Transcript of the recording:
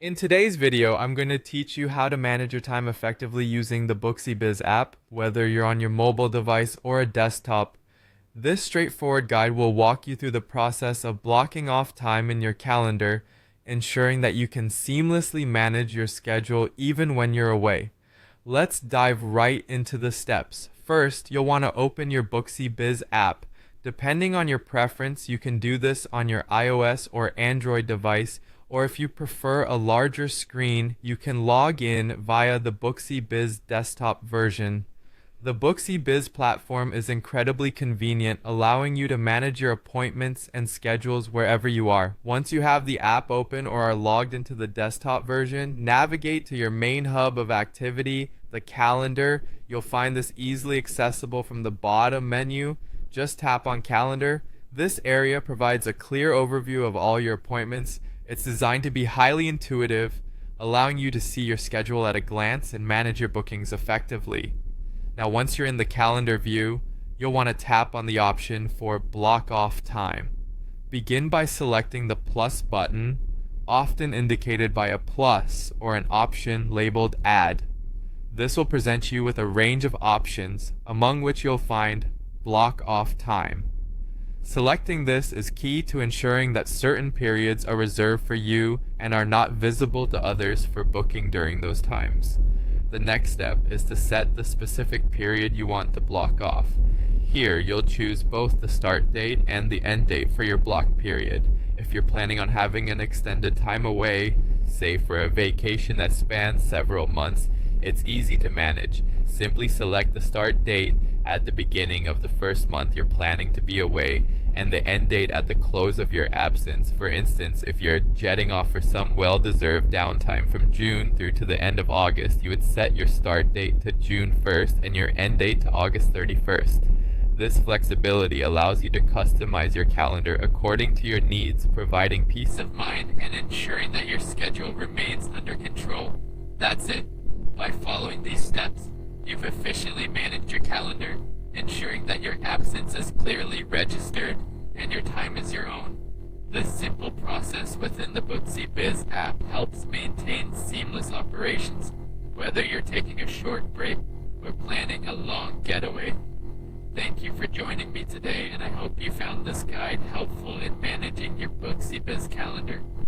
In today's video, I'm going to teach you how to manage your time effectively using the Booksy Biz app, whether you're on your mobile device or a desktop. This straightforward guide will walk you through the process of blocking off time in your calendar, ensuring that you can seamlessly manage your schedule even when you're away. Let's dive right into the steps. First, you'll want to open your Booksy Biz app. Depending on your preference, you can do this on your iOS or Android device, or if you prefer a larger screen, you can log in via the Booksy Biz desktop version. The Booksy Biz platform is incredibly convenient, allowing you to manage your appointments and schedules wherever you are. Once you have the app open or are logged into the desktop version, navigate to your main hub of activity, the calendar. You'll find this easily accessible from the bottom menu. Just tap on Calendar. This area provides a clear overview of all your appointments. It's designed to be highly intuitive, allowing you to see your schedule at a glance and manage your bookings effectively. Now, once you're in the calendar view, you'll want to tap on the option for Block Off Time. Begin by selecting the plus button, often indicated by a plus or an option labeled Add. This will present you with a range of options, among which you'll find Block Off Time. Selecting this is key to ensuring that certain periods are reserved for you and are not visible to others for booking during those times. The next step is to set the specific period you want to block off. Here, you'll choose both the start date and the end date for your block period. If you're planning on having an extended time away, say for a vacation that spans several months, it's easy to manage. Simply select the start date at the beginning of the first month you're planning to be away and the end date at the close of your absence. For instance, if you're jetting off for some well-deserved downtime from June through to the end of August, you would set your start date to June 1st and your end date to August 31st. This flexibility allows you to customize your calendar according to your needs, providing peace of mind and ensuring that your schedule remains under control. That's it. By following these steps, you've efficiently managed your calendar, ensuring that your absence is clearly registered and your time is your own. This simple process within the Booksy Biz app helps maintain seamless operations, whether you're taking a short break or planning a long getaway. Thank you for joining me today, and I hope you found this guide helpful in managing your Booksy Biz calendar.